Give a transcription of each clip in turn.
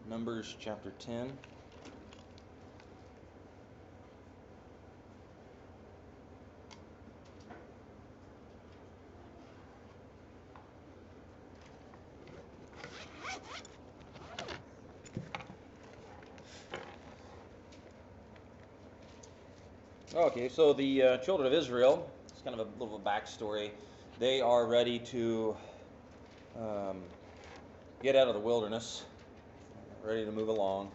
Numbers chapter 10. Okay, so the children of Israel, it's kind of a little backstory. They are ready to um, get out of the wilderness, ready to move along.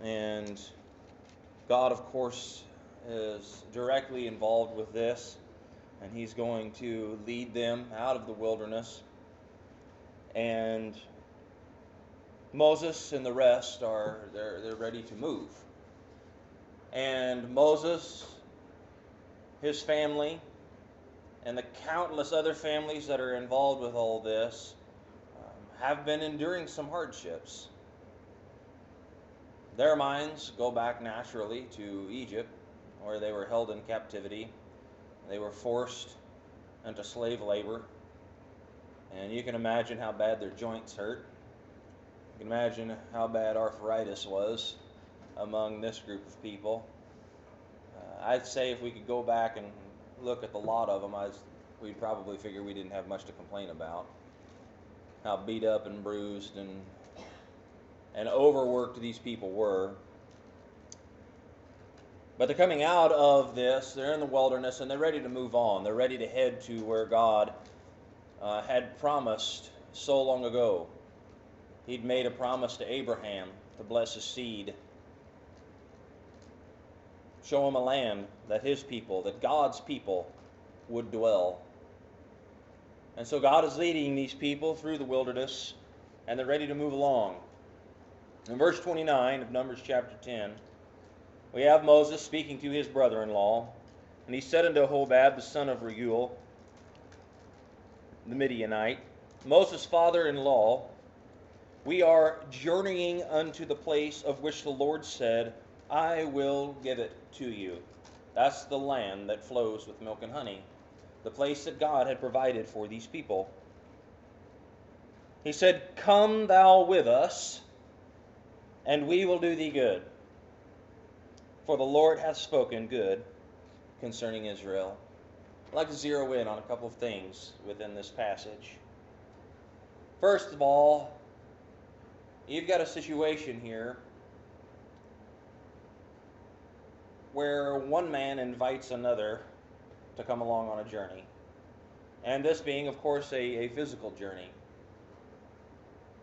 And God, of course, is directly involved with this, and He's going to lead them out of the wilderness. And Moses and the rest they're ready to move. And Moses, his family, and the countless other families that are involved with all this have been enduring some hardships. Their minds go back naturally to Egypt, where they were held in captivity. They were forced into slave labor. And you can imagine how bad their joints hurt. You can imagine how bad arthritis was among this group of people. I'd say if we could go back and look at the lot of them, we'd probably figure we didn't have much to complain about. How beat up and bruised and overworked these people were. But they're coming out of this, they're in the wilderness, and they're ready to move on. They're ready to head to where God had promised so long ago. He'd made a promise to Abraham to bless his seed, show him a land that his people, that God's people, would dwell. And so God is leading these people through the wilderness, and they're ready to move along. In verse 29 of Numbers chapter 10, we have Moses speaking to his brother-in-law, and he said unto Hobab, the son of Reuel, the Midianite, Moses' father-in-law, we are journeying unto the place of which the Lord said, I will give it to you. That's the land that flows with milk and honey, the place that God had provided for these people. He said, Come thou with us, and we will do thee good. For the Lord hath spoken good concerning Israel. I'd like to zero in on a couple of things within this passage. First of all, you've got a situation here where one man invites another to come along on a journey. And this being, of course, a physical journey.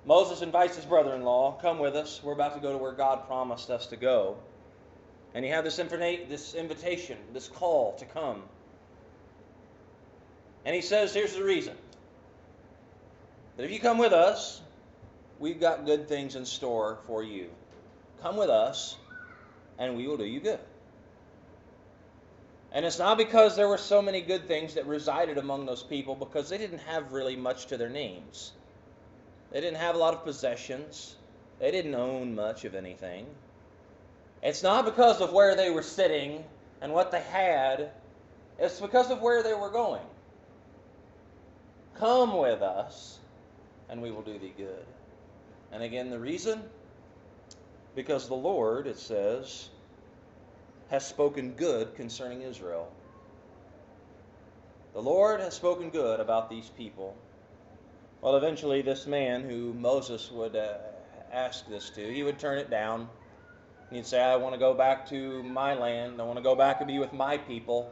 Moses invites his brother-in-law, come with us. We're about to go to where God promised us to go. And you have this invitation, this call to come. And he says, here's the reason. That if you come with us, we've got good things in store for you. Come with us, and we will do you good. And it's not because there were so many good things that resided among those people, because they didn't have really much to their names. They didn't have a lot of possessions. They didn't own much of anything. It's not because of where they were sitting and what they had. It's because of where they were going. Come with us, and we will do thee good. And again, the reason? Because the Lord, it says, has spoken good concerning Israel. The Lord has spoken good about these people. Well, eventually this man who Moses would ask this to, he would turn it down. He'd say, I want to go back to my land. I want to go back and be with my people.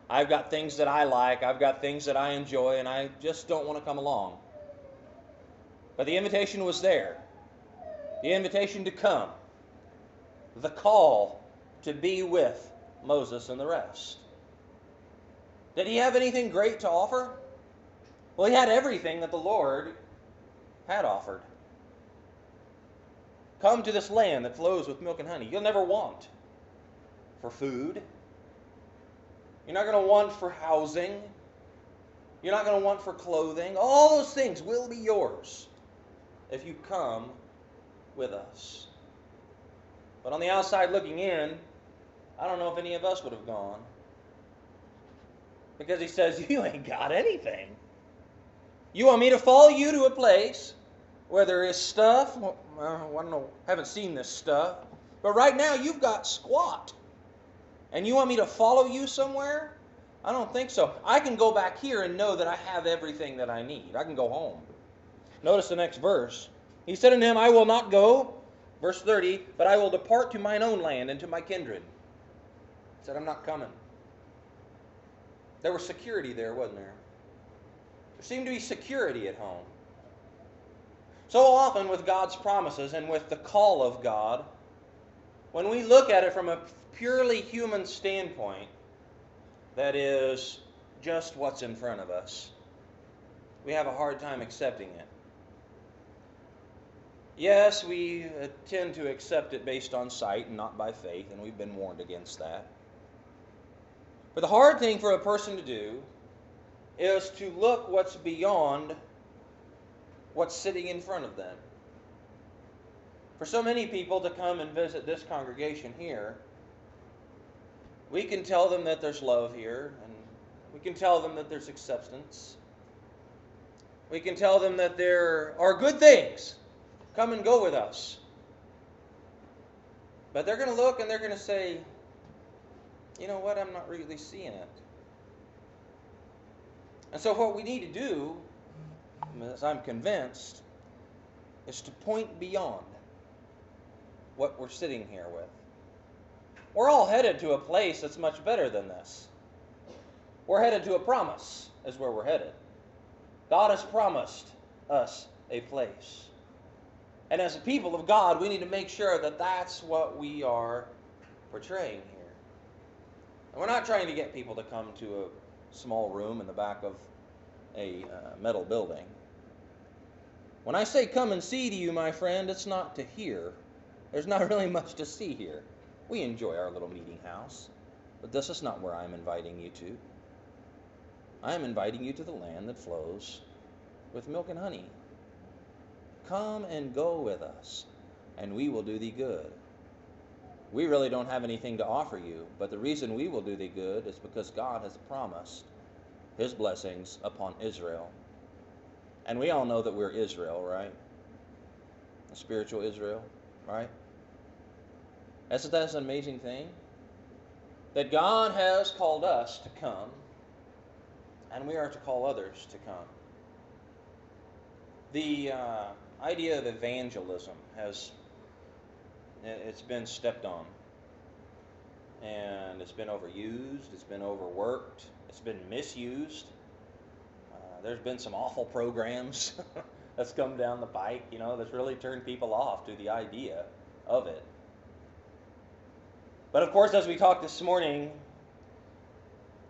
I've got things that I like. I've got things that I enjoy, and I just don't want to come along. But the invitation was there. The invitation to come. The call to be with Moses and the rest. Did he have anything great to offer? Well, he had everything that the Lord had offered. Come to this land that flows with milk and honey. You'll never want for food. You're not going to want for housing. You're not going to want for clothing. All those things will be yours if you come with us. But on the outside looking in, I don't know if any of us would have gone. Because he says, you ain't got anything. You want me to follow you to a place where there is stuff. Well, I don't know, haven't seen this stuff. But right now you've got squat. And you want me to follow you somewhere? I don't think so. I can go back here and know that I have everything that I need. I can go home. Notice the next verse. He said unto him, I will not go, verse 30, but I will depart to mine own land and to my kindred. He said, I'm not coming. There was security there, wasn't there? There seemed to be security at home. So often with God's promises and with the call of God, when we look at it from a purely human standpoint, that is just what's in front of us, we have a hard time accepting it. Yes, we tend to accept it based on sight and not by faith, and we've been warned against that. But the hard thing for a person to do is to look what's beyond what's sitting in front of them. For so many people to come and visit this congregation here, we can tell them that there's love here, and we can tell them that there's acceptance. We can tell them that there are good things. Come and go with us. But they're going to look and they're going to say, you know what, I'm not really seeing it. And so what we need to do, as I'm convinced, is to point beyond what we're sitting here with. We're all headed to a place that's much better than this. We're headed to a promise, is where we're headed. God has promised us a place. And as a people of God, we need to make sure that that's what we are portraying here. And we're not trying to get people to come to a small room in the back of a metal building. When I say come and see to you, my friend, it's not to hear. There's not really much to see here. We enjoy our little meeting house, but this is not where I'm inviting you to. I am inviting you to the land that flows with milk and honey. Come and go with us, and we will do thee good. We really don't have anything to offer you, but the reason we will do thee good is because God has promised His blessings upon Israel. And we all know that we're Israel, right? A spiritual Israel, right? Isn't that an amazing thing? That God has called us to come, and we are to call others to come. The idea of evangelism it's been stepped on. And it's been overused, it's been overworked, it's been misused. There's been some awful programs that's come down the pike, that's really turned people off to the idea of it. But of course, as we talked this morning,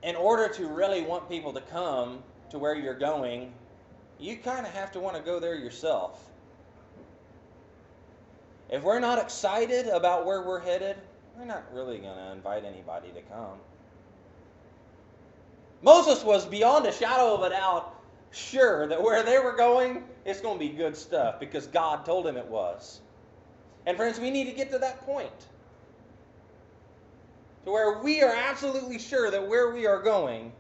in order to really want people to come to where you're going, you kind of have to want to go there yourself. If we're not excited about where we're headed, we're not really going to invite anybody to come. Moses was beyond a shadow of a doubt sure that where they were going, it's going to be good stuff because God told him it was. And friends, we need to get to that point. To where we are absolutely sure that where we are going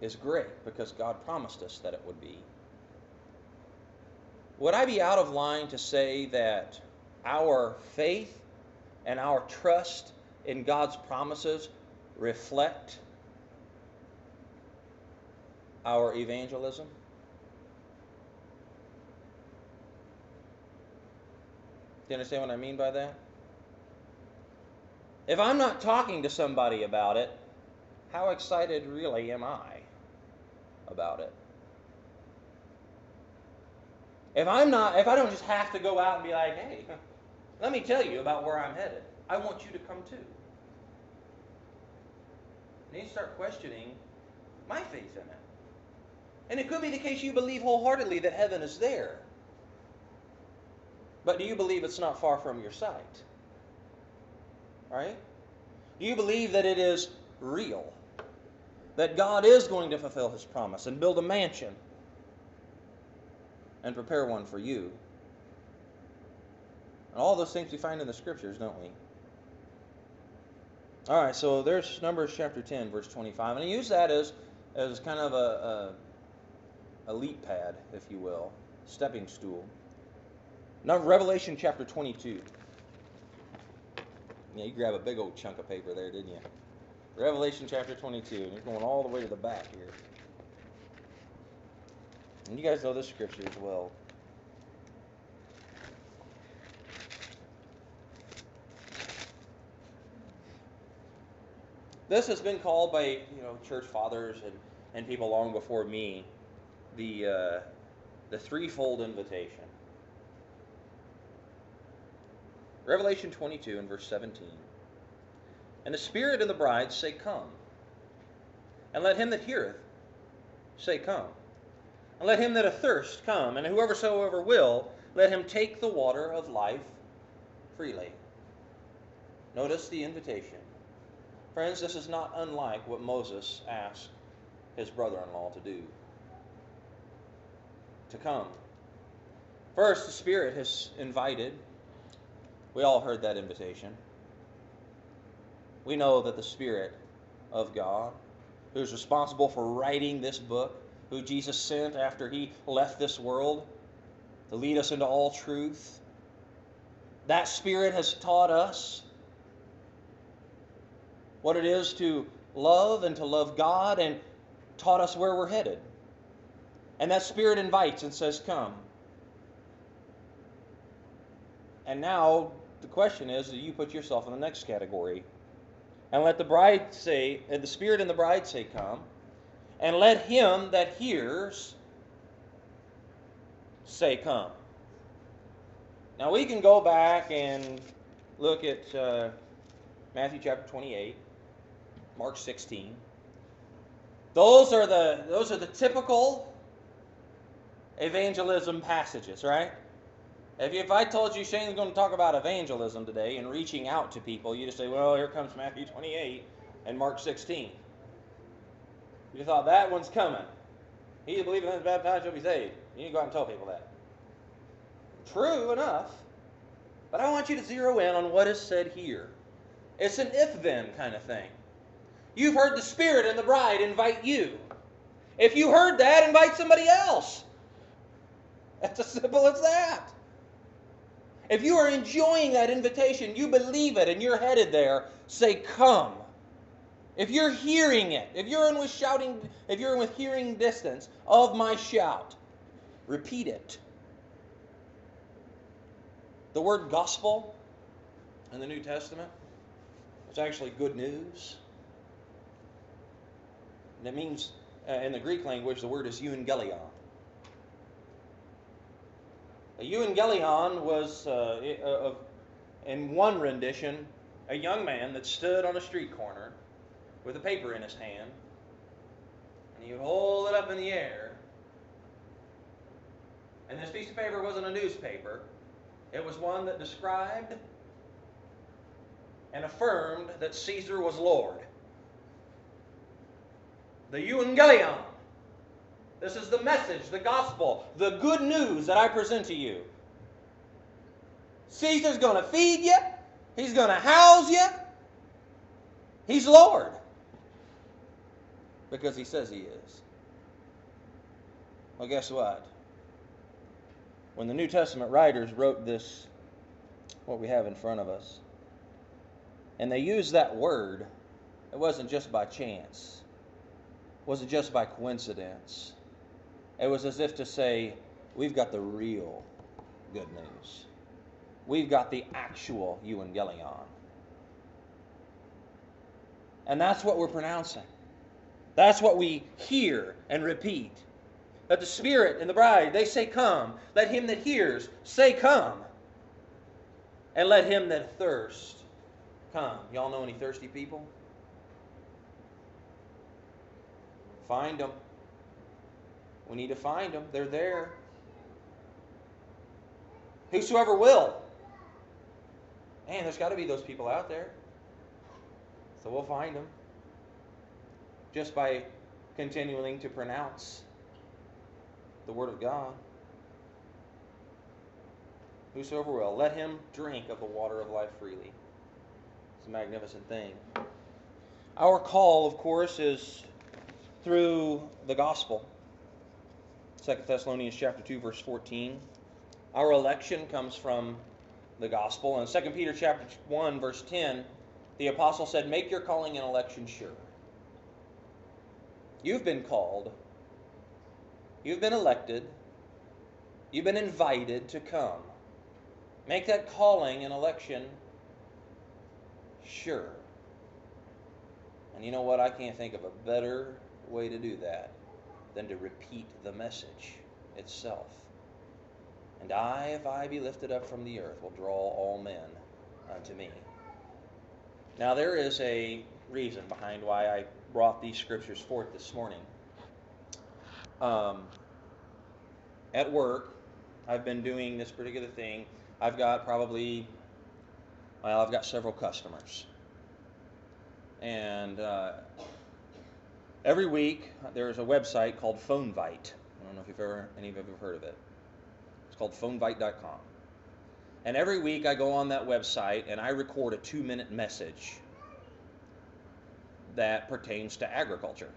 is great because God promised us that it would be. Would I be out of line to say that our faith and our trust in God's promises reflect our evangelism? Do you understand what I mean by that? If I'm not talking to somebody about it, how excited really am I about it? If I don't just have to go out and be like, hey, let me tell you about where I'm headed. I want you to come too. And you start questioning my faith in it. And it could be the case you believe wholeheartedly that heaven is there. But do you believe it's not far from your sight? Right? Do you believe that it is real? That God is going to fulfill His promise and build a mansion and prepare one for you? And all those things we find in the Scriptures, don't we? All right, so there's Numbers chapter 10, verse 25. And I use that as kind of a leap pad, if you will. stepping stool. Now, Revelation chapter 22. Yeah, you grab a big old chunk of paper there, didn't you? Revelation chapter 22. And you're going all the way to the back here. And you guys know this scripture as well. This has been called by church fathers and people long before me the threefold invitation. Revelation 22 and verse 17. And the Spirit and the bride say, Come. And let him that heareth say, Come. And let him that athirst come. And whosoever will, let him take the water of life freely. Notice the invitation. Friends, this is not unlike what Moses asked his brother-in-law to do. To come. First, the Spirit has invited. We all heard that invitation. We know that the Spirit of God, who's responsible for writing this book, who Jesus sent after he left this world to lead us into all truth, that Spirit has taught us what it is to love and to love God, and taught us where we're headed. And that Spirit invites and says, Come. And now the question is, do you put yourself in the next category? And let the bride say, and the Spirit and the bride say, Come. And let him that hears say, Come. Now we can go back and look at Matthew chapter 28, Mark 16. Those are the typical evangelism passages, right? If I told you Shane's going to talk about evangelism today and reaching out to people, you just say, well, here comes Matthew 28 and Mark 16. You thought that one's coming. He that believeth and is baptized shall be saved. You need to go out and tell people that. True enough, but I want you to zero in on what is said here. It's an if-then kind of thing. You've heard the Spirit and the bride invite you. If you heard that, invite somebody else. It's as simple as that. If you are enjoying that invitation, you believe it, and you're headed there, say, Come. If you're hearing it, if you're in with hearing distance of my shout, repeat it. The word gospel in the New Testament is actually good news. And it means, in the Greek language, the word is euangelion. A euangelion was, in one rendition, a young man that stood on a street corner with a paper in his hand, and he would hold it up in the air. And this piece of paper wasn't a newspaper. It was one that described and affirmed that Caesar was Lord. The euangelion. This is the message, the gospel, the good news that I present to you. Caesar's going to feed you. He's going to house you. He's Lord. Because he says he is. Well, guess what? When the New Testament writers wrote this, what we have in front of us, and they used that word, it wasn't just by chance. It wasn't just by coincidence. It was as if to say, we've got the real good news. We've got the actual euangelion. And that's what we're pronouncing. That's what we hear and repeat. That the Spirit and the bride, they say, Come. Let him that hears say, Come. And let him that thirsts come. Y'all know any thirsty people? Find them. We need to find them. They're there. Whosoever will. Man, there's got to be those people out there. So we'll find them. Just by continuing to pronounce the Word of God. Whosoever will, let him drink of the water of life freely. It's a magnificent thing. Our call, of course, is through the gospel. 2 Thessalonians chapter 2, verse 14. Our election comes from the gospel. And 2 Peter chapter 1, verse 10, the apostle said, make your calling and election sure. You've been called. You've been elected. You've been invited to come. Make that calling and election sure. And you know what? I can't think of a better way to do that than to repeat the message itself. And I, if I be lifted up from the earth, will draw all men unto me. Now there is a reason behind why I brought these scriptures forth this morning. At work, I've been doing this particular thing. I've got several customers. And every week, there's a website called PhoneVite. I don't know if any of you have ever heard of it. It's called PhoneVite.com. And every week I go on that website and I record a 2-minute message that pertains to agriculture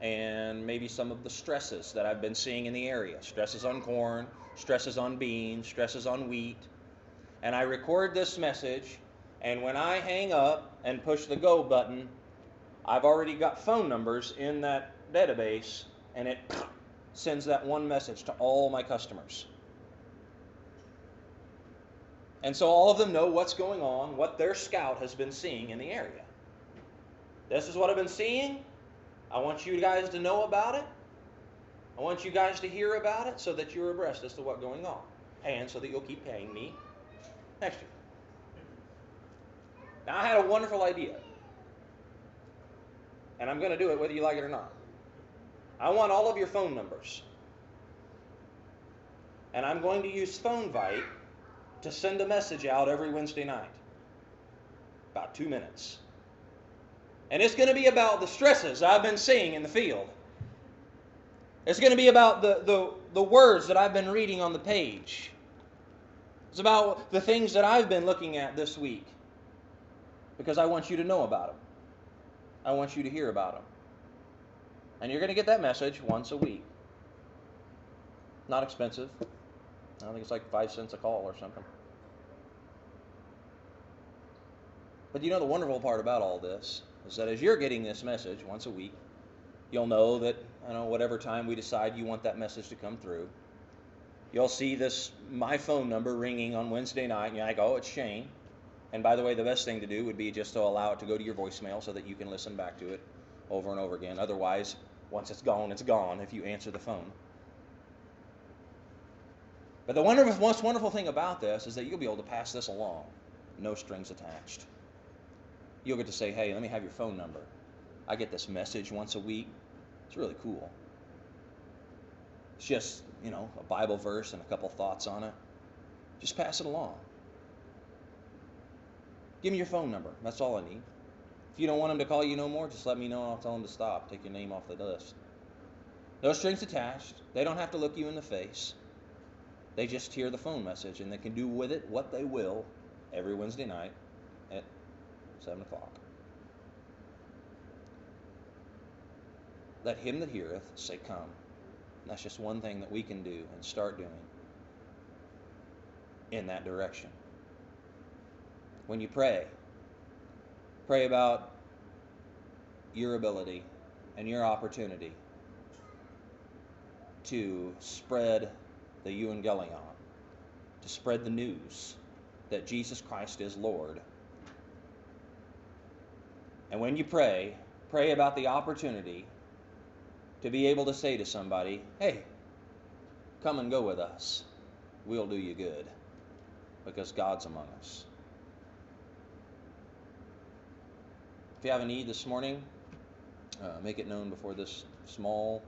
and maybe some of the stresses that I've been seeing in the area. Stresses on corn, stresses on beans, stresses on wheat. And I record this message, and when I hang up and push the go button, I've already got phone numbers in that database, and it sends that one message to all my customers. And so all of them know what's going on, what their scout has been seeing in the area. This is what I've been seeing. I want you guys to know about it. I want you guys to hear about it so that you're abreast as to what's going on. And so that you'll keep paying me next year. Now, I had a wonderful idea. And I'm going to do it whether you like it or not. I want all of your phone numbers. And I'm going to use PhoneVite to send a message out every Wednesday night. About 2 minutes. And it's going to be about the stresses I've been seeing in the field. It's going to be about the words that I've been reading on the page. It's about the things that I've been looking at this week. Because I want you to know about them. I want you to hear about them. And you're going to get that message once a week. Not expensive. I think it's like 5 cents a call or something. But you know the wonderful part about all this is that as you're getting this message once a week, you'll know that, whatever time we decide you want that message to come through, you'll see my phone number ringing on Wednesday night, and you're like, oh, it's Shane. And by the way, the best thing to do would be just to allow it to go to your voicemail so that you can listen back to it over and over again. Otherwise, once it's gone if you answer the phone. But the most wonderful thing about this is that you'll be able to pass this along. No strings attached. You'll get to say, hey, let me have your phone number. I get this message once a week. It's really cool. It's just, a Bible verse and a couple thoughts on it. Just pass it along. Give me your phone number. That's all I need. If you don't want them to call you no more, just let me know and I'll tell them to stop. Take your name off the list. No strings attached. They don't have to look you in the face. They just hear the phone message and they can do with it what they will every Wednesday night at 7 o'clock. Let him that heareth say, come. And that's just one thing that we can do and start doing in that direction. When you pray about your ability and your opportunity to spread the evangelion, to spread the news that Jesus Christ is Lord. And when you pray about the opportunity to be able to say to somebody, hey, come and go with us. We'll do you good because God's among us. If you have a need this morning, make it known before this small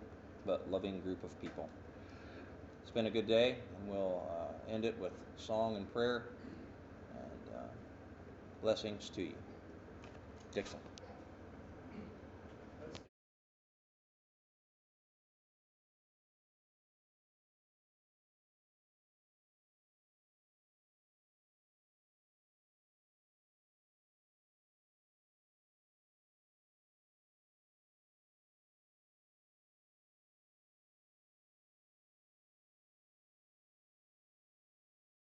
but loving group of people. It's been a good day, and we'll end it with song and prayer, and blessings to you. Dixon.